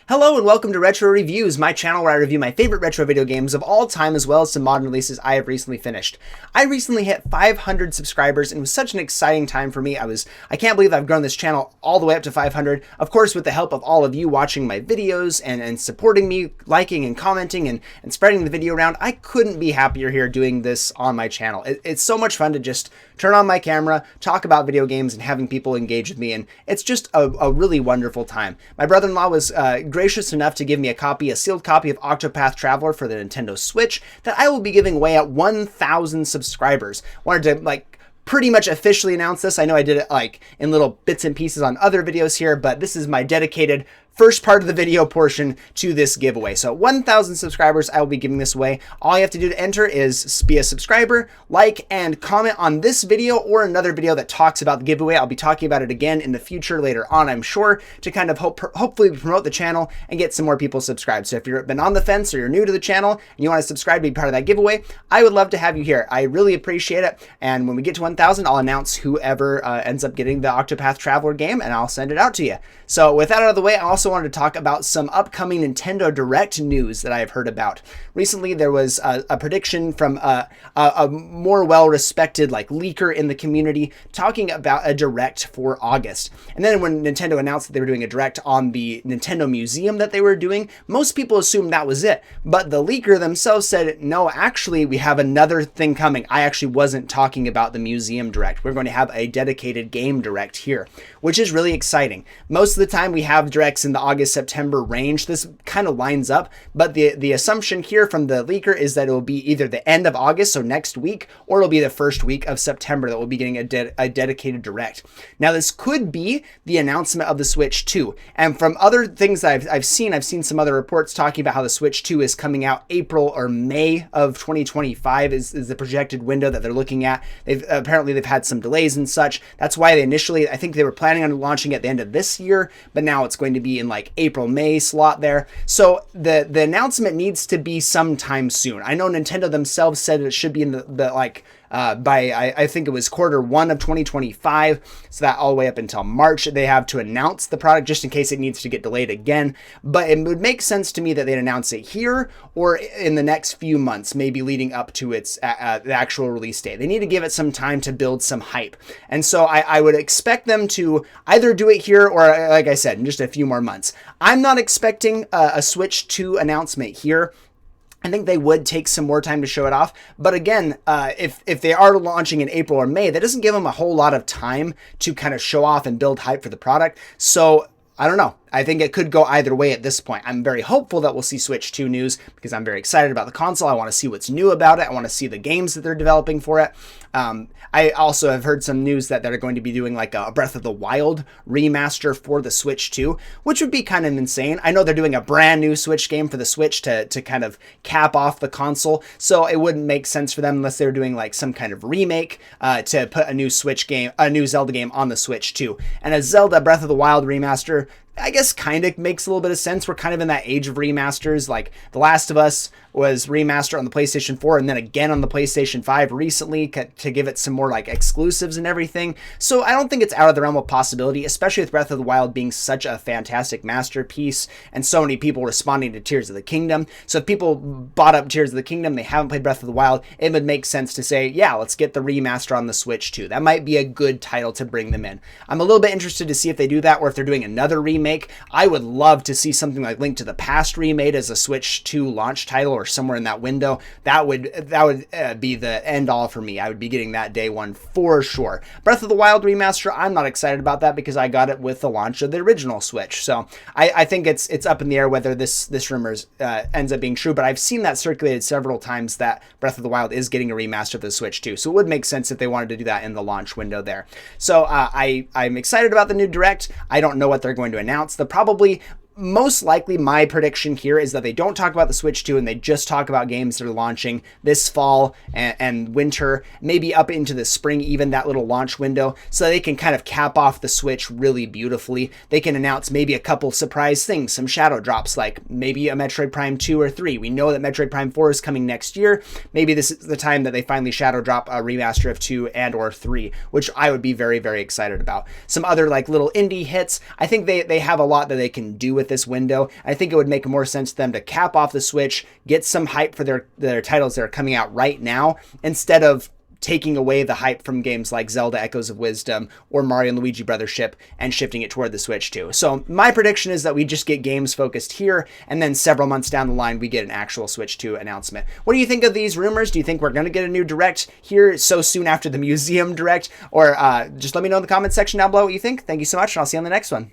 Hello and welcome to Retro Reviews, my channel where I review my favorite retro video games of all time as well as some modern releases I have recently finished. I recently hit 500 subscribers and it was such an exciting time for me. I can't believe I've grown this channel all the way up to 500, of course with the help of all of you watching my videos and supporting me, liking and commenting and spreading the video around. I couldn't be happier here doing this on my channel. It's so much fun to just turn on my camera, talk about video games and having people engage with me, and it's just a really wonderful time. My brother-in-law was gracious enough to give me a sealed copy of Octopath Traveler for the Nintendo Switch that I will be giving away at 1,000 subscribers. Wanted to pretty much officially announce this. I know I did it in little bits and pieces on other videos here, but this is my dedicated first part of the video portion to this giveaway. So 1,000 subscribers, I will be giving this away. All you have to do to enter is be a subscriber, like, and comment on this video or another video that talks about the giveaway. I'll be talking about it again in the future later on, I'm sure, to kind of hopefully promote the channel and get some more people subscribed. So if you've been on the fence or you're new to the channel and you want to subscribe to be part of that giveaway, I would love to have you here. I really appreciate it. And when we get to 1,000, I'll announce whoever ends up getting the Octopath Traveler game and I'll send it out to you. So with that out of the way, I also wanted to talk about some upcoming Nintendo Direct news that I have heard about. Recently, there was a prediction from a more well-respected leaker in the community talking about a Direct for August. And then when Nintendo announced that they were doing a Direct on the Nintendo Museum that they were doing, most people assumed that was it. But the leaker themselves said, no, actually, we have another thing coming. I actually wasn't talking about the Museum Direct. We're going to have a dedicated game Direct here, which is really exciting. Most of the time, we have Directs in the August-September range. This kind of lines up, but the assumption here from the leaker is that it will be either the end of August, so next week, or it'll be the first week of September that we'll be getting a dedicated Direct. Now, this could be the announcement of the Switch 2, and from other things that I've seen some other reports talking about how the Switch 2 is coming out April or May of 2025 is the projected window that they're looking at. Apparently they've had some delays and such. That's why they initially, I think they were planning on launching at the end of this year, but now it's going to be in April, May slot there. So the announcement needs to be sometime soon. I know Nintendo themselves said it should be in I think it was Q1 of 2025. So that all the way up until March, they have to announce the product just in case it needs to get delayed again. But it would make sense to me that they'd announce it here or in the next few months, maybe leading up to its the actual release date. They need to give it some time to build some hype. And so I would expect them to either do it here or, like I said, in just a few more months. I'm not expecting a Switch 2 announcement here. I think they would take some more time to show it off. But again, if they are launching in April or May, that doesn't give them a whole lot of time to kind of show off and build hype for the product. So I don't know. I think it could go either way at this point. I'm very hopeful that we'll see Switch 2 news because I'm very excited about the console. I want to see what's new about it. I want to see the games that they're developing for it. I also have heard some news that they're going to be doing a Breath of the Wild remaster for the Switch 2, which would be kind of insane. I know they're doing a brand new Switch game for the Switch to kind of cap off the console, so it wouldn't make sense for them unless they were doing some kind of remake to put a new Zelda game on the Switch 2. And a Zelda Breath of the Wild remaster, I guess kind of makes a little bit of sense. We're kind of in that age of remasters. The Last of Us was remastered on the PlayStation 4 and then again on the PlayStation 5 recently to give it some more exclusives and everything. So I don't think it's out of the realm of possibility, especially with Breath of the Wild being such a fantastic masterpiece and so many people responding to Tears of the Kingdom. So if people bought up Tears of the Kingdom, they haven't played Breath of the Wild, it would make sense to say, yeah, let's get the remaster on the Switch too. That might be a good title to bring them in. I'm a little bit interested to see if they do that or if they're doing another remake. I would love to see something like Link to the Past remade as a Switch 2 launch title or somewhere in that window. That would be the end all for me. I would be getting that day one for sure. Breath of the Wild remaster, I'm not excited about that because I got it with the launch of the original Switch. So I think it's up in the air whether this rumor ends up being true, but I've seen that circulated several times that Breath of the Wild is getting a remaster of the Switch too. So it would make sense if they wanted to do that in the launch window there. So I'm excited about the new Direct. I don't know what they're going to announce. Probably most likely my prediction here is that they don't talk about the Switch 2 and they just talk about games that are launching this fall and winter, maybe up into the spring, even that little launch window, so they can kind of cap off the Switch really beautifully. They can announce maybe a couple surprise things, some shadow drops, like maybe a Metroid Prime 2 or 3. We know that Metroid Prime 4 is coming next year. Maybe this is the time that they finally shadow drop a remaster of 2 and or 3, which I would be very, very excited about. Some other little indie hits. I think they have a lot that they can do with with this window. I think it would make more sense to them to cap off the Switch, get some hype for their titles that are coming out right now, instead of taking away the hype from games like Zelda Echoes of Wisdom or Mario and Luigi Brothers Ship and shifting it toward the Switch too. So my prediction is that we just get games focused here, and then several months down the line, we get an actual Switch 2 announcement. What do you think of these rumors? Do you think we're going to get a new Direct here so soon after the Museum Direct? Or just let me know in the comments section down below what you think. Thank you so much, and I'll see you on the next one.